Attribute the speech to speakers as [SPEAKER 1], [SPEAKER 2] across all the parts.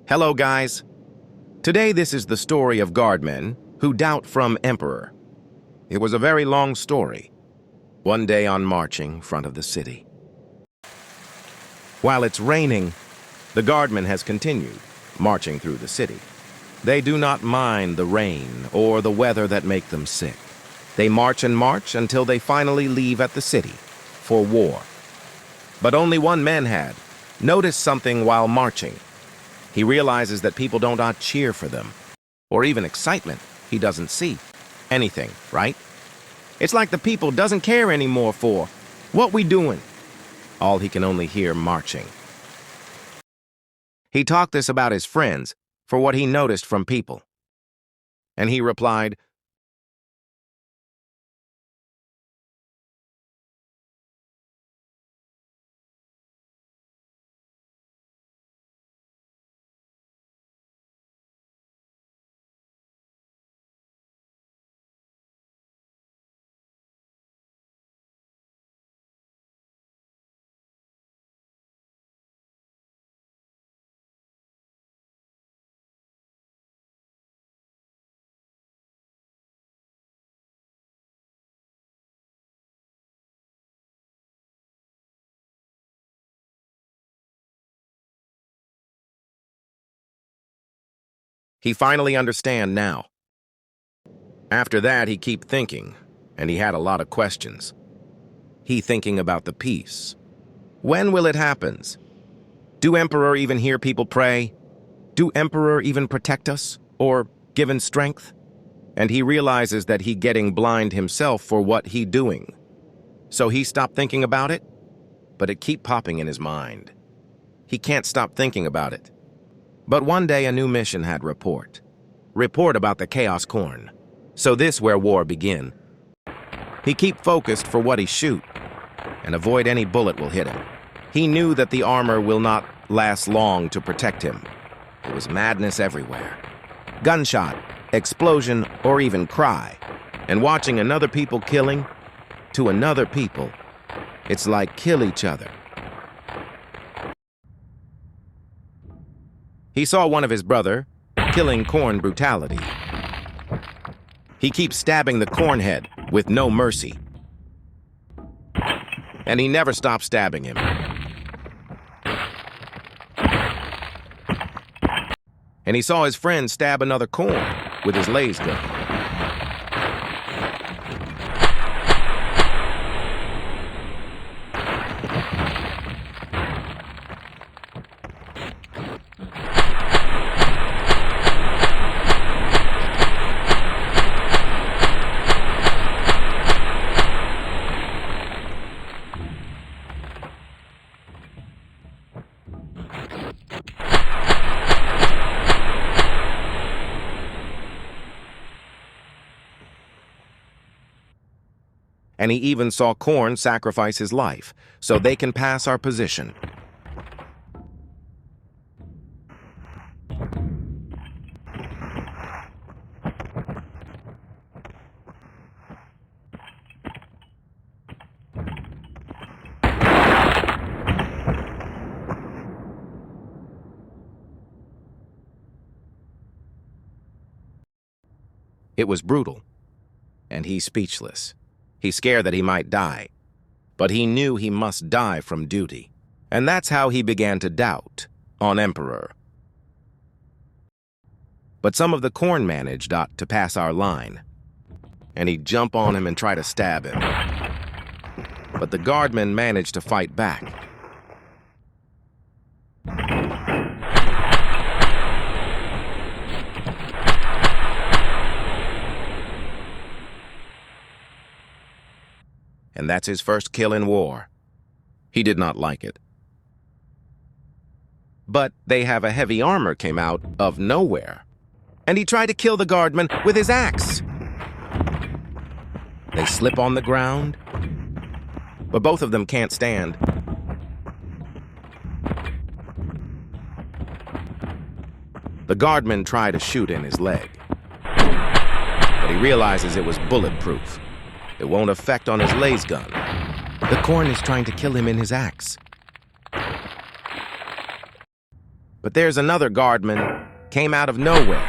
[SPEAKER 1] Hello, guys. Today this is the story of guardmen who doubt from emperor. It was a very long story. One day on marching front of the city. While it's raining, the guardman has continued marching through the city. They do not mind the rain or the weather that make them sick. They march and march until they finally leave at the city for war. But only one man had noticed something while marching. He realizes that people don't cheer for them, or even excitement. He doesn't see anything, right? It's like the people doesn't care anymore for what we doing. All he can only hear marching. He talked this about his friends for what he noticed from people. And he replied, he finally understand now. After that, he keep thinking, and he had a lot of questions. He thinking about the peace. When will it happen? Do Emperor even hear people pray? Do Emperor even protect us, or given strength? And he realizes that he getting blind himself for what he doing. So he stopped thinking about it, but it keep popping in his mind. He can't stop thinking about it. But one day a new mission had report about the Chaos Corn. So this where war begin. He keep focused for what he shoot, and avoid any bullet will hit him. He knew that the armor will not last long to protect him. It was madness everywhere. Gunshot, explosion, or even cry. And watching another people killing to another people, it's like kill each other. He saw one of his brother killing corn brutality. He keeps stabbing the corn head with no mercy. And he never stopped stabbing him. And he saw his friend stab another corn with his laser gun. And he even saw corn sacrifice his life so they can pass our position. It was brutal, and he's speechless. He's scared that he might die, but he knew he must die from duty. And that's how he began to doubt on Emperor. But some of the corn managed to pass our line, and he'd jump on him and try to stab him. But the guardmen managed to fight back. And that's his first kill in war. He did not like it. But they have a heavy armor came out of nowhere, and he tried to kill the guardman with his axe. They slip on the ground, but both of them can't stand. The guardman tried to shoot in his leg, but he realizes it was bulletproof. It won't affect on his laser gun. The corn is trying to kill him in his axe. But there's another guardman, came out of nowhere.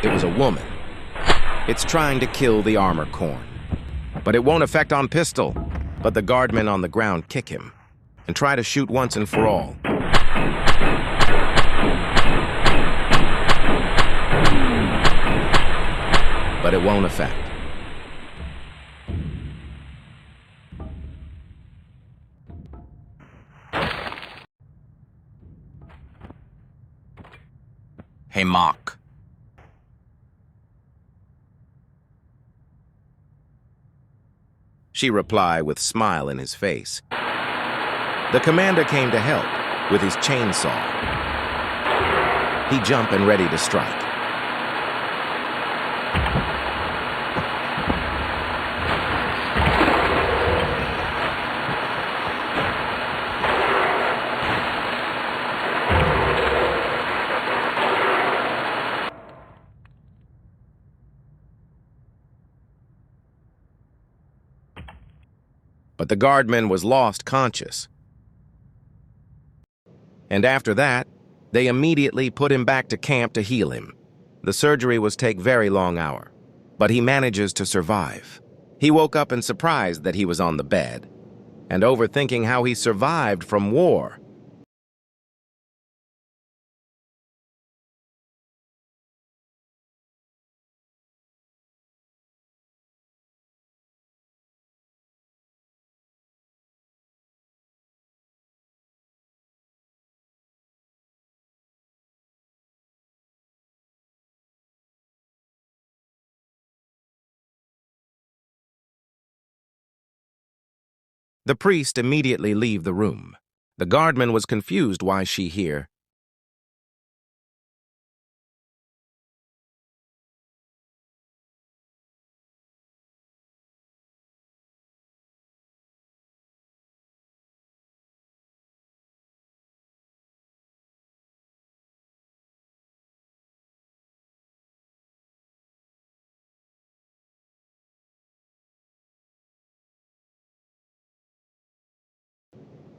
[SPEAKER 1] It was a woman. It's trying to kill the armor corn. But it won't affect on pistol. But the guardmen on the ground kick him and try to shoot once and for all. But it won't affect.
[SPEAKER 2] Hey, Mark.
[SPEAKER 1] She replied with smile in his face. The commander came to help with his chainsaw. He jumped and ready to strike. But the guardman was lost conscious. And after that, they immediately put him back to camp to heal him. The surgery was take very long hour, but he manages to survive. He woke up and surprised that he was on the bed, and overthinking how he survived from war. The priest immediately leave the room. The guardman was confused why she here.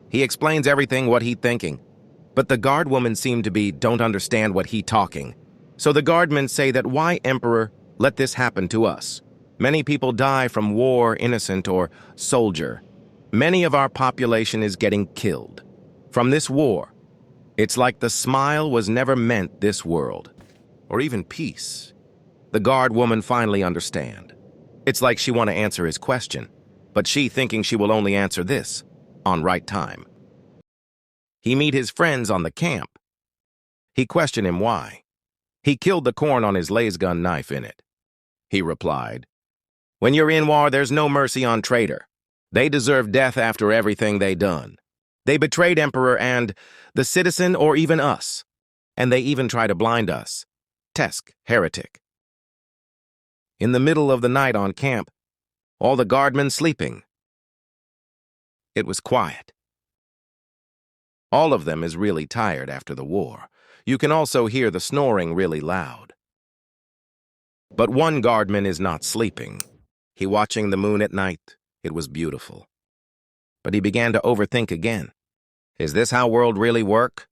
[SPEAKER 1] He explains everything what he thinking, but the guardwoman seemed to be don't understand what he talking. So the guardmen say that why Emperor let this happen to us? Many people die from war, innocent or soldier. Many of our population is getting killed from this war. It's like the smile was never meant this world, or even peace. The guardwoman finally understand. It's like she want to answer his question, but she thinking she will only answer this on right time. He meet his friends on the camp. He question him why. He killed the corn on his lasgun knife in it. He replied, "When you're in war, there's no mercy on traitor. They deserve death after everything they done. They betrayed Emperor and the citizen or even us. And they even try to blind us. Tesk, heretic." In the middle of the night on camp, all the guardmen sleeping. It was quiet. All of them is really tired after the war. You can also hear the snoring really loud. But one guardman is not sleeping. He watching the moon at night. It was beautiful. But he began to overthink again. Is this how world really work?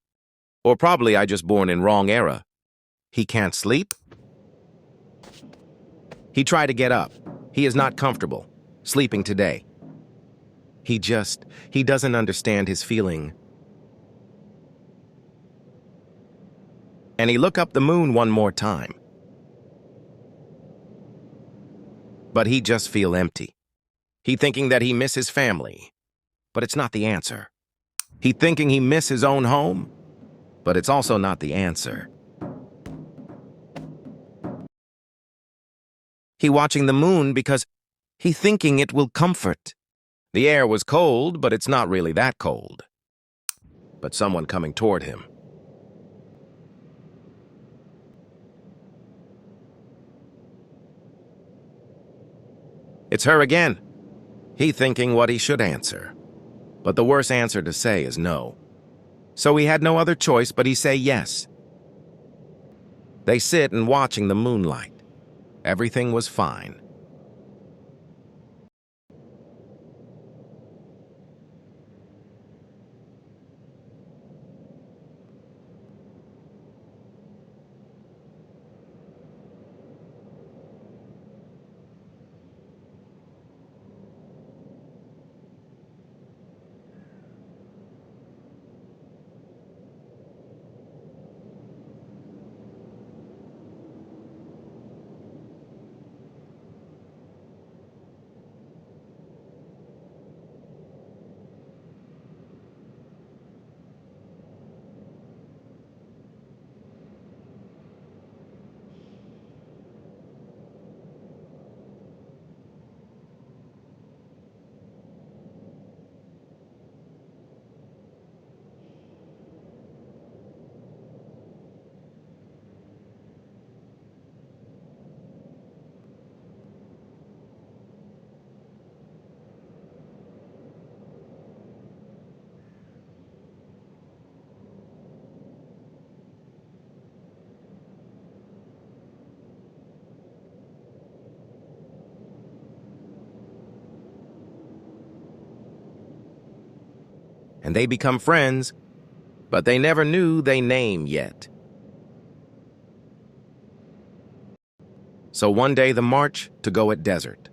[SPEAKER 1] Or probably I just born in wrong era. He can't sleep? He tried to get up. He is not comfortable sleeping today. He doesn't understand his feeling. And he look up the moon one more time. But he just feel empty. He thinking that he miss his family, but it's not the answer. He thinking he miss his own home, but it's also not the answer. He watching the moon because he thinking it will comfort. The air was cold, but it's not really that cold. But someone coming toward him. It's her again. He thinking what he should answer. But the worst answer to say is no. So he had no other choice but he say yes. They sit and watching the moonlight. Everything was fine. and they become friends, but they never knew their name yet. So one day the march to go at desert.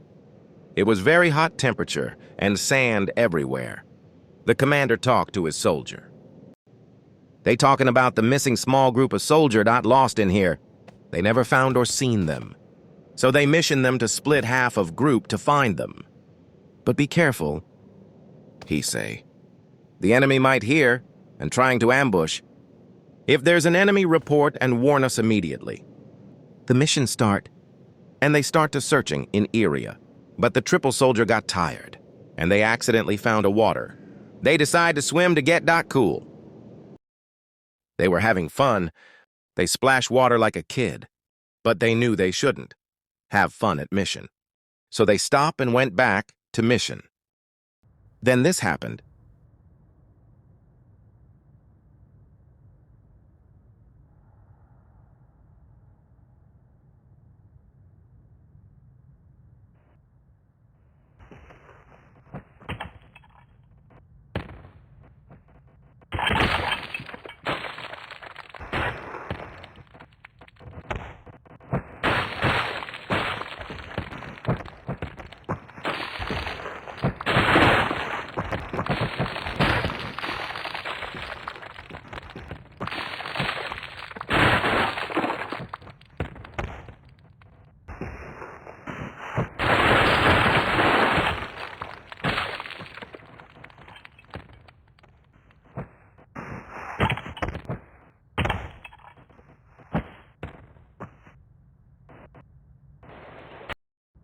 [SPEAKER 1] It was very hot temperature and sand everywhere. The commander talked to his soldier. They talking about the missing small group of soldier not lost in here. They never found or seen them. So they mission them to split half of group to find them. But be careful, he say. The enemy might hear and trying to ambush. If there's an enemy, report and warn us immediately. The mission start, and they start to searching in area. But the triple soldier got tired, and they accidentally found a water. They decide to swim to get cool. They were having fun. They splash water like a kid, but they knew they shouldn't have fun at mission. So they stopped and went back to mission. Then this happened.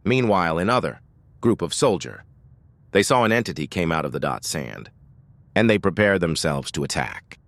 [SPEAKER 1] Meanwhile, another group of soldier, they saw an entity came out of the sand, and they prepared themselves to attack.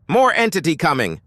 [SPEAKER 1] More entity coming!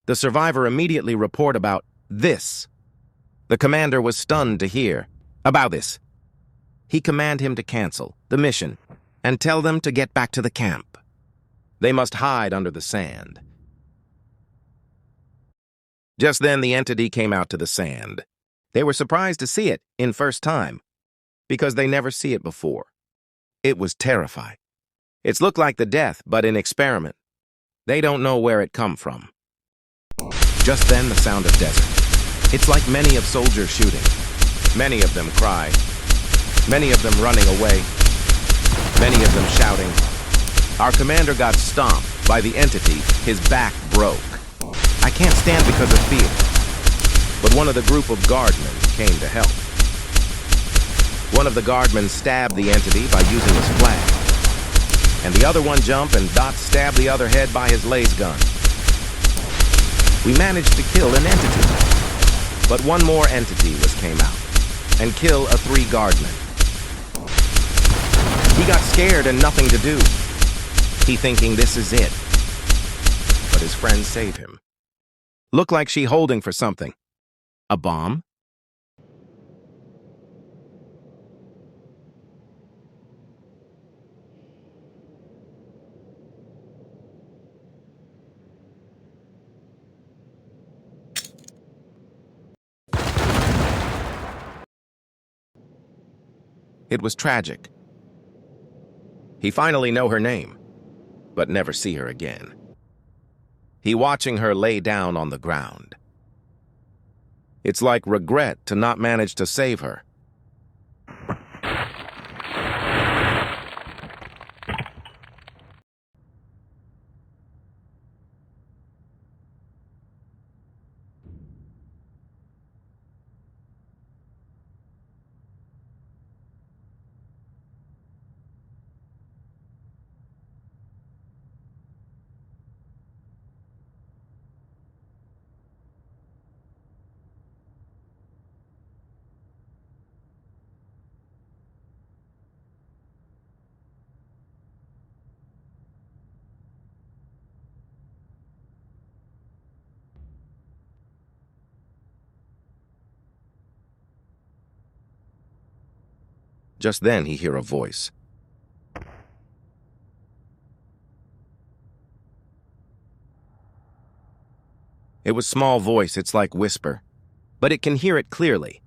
[SPEAKER 1] The survivor immediately report about this. The commander was stunned to hear about this. He commanded him to cancel the mission and tell them to get back to the camp. They must hide under the sand. Just then the entity came out to the sand. They were surprised to see it in first time because they never see it before. It was terrifying. It's looked like the death, but an experiment. They don't know where it come from. Just then the sound of desert. It's like many of soldiers shooting. Many of them cry. Many of them running away. Many of them shouting. Our commander got stomped by the entity. His back broke. I can't stand because of fear. But one of the group of guardmen came to help. One of the guardmen stabbed the entity by using his flag. And the other one jumped and stabbed the other head by his laser gun. We managed to kill an entity. But one more entity came out and kill a 3 guardmen. He got scared and nothing to do. He thinking this is it. But his friends save him. Look like she holding for something. A bomb? It was tragic. He finally know her name, but never see her again. He watching her lay down on the ground. It's like regret to not manage to save her. Just then he hear a voice. It was small voice, it's like whisper, but it can hear it clearly.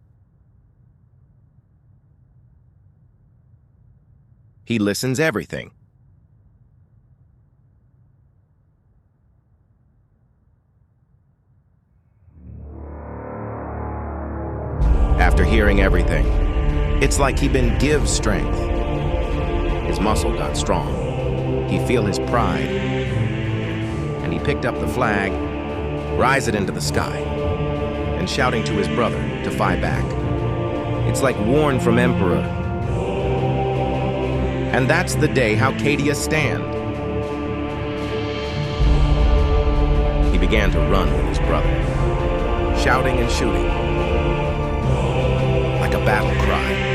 [SPEAKER 1] He listens everything. After hearing everything, it's like he been give strength. His muscle got strong. He feel his pride. And he picked up the flag, rise it into the sky, and shouting to his brother to fight back. It's like warn from Emperor. And that's the day how Cadia stand. He began to run with his brother, shouting and shooting, like a battle cry.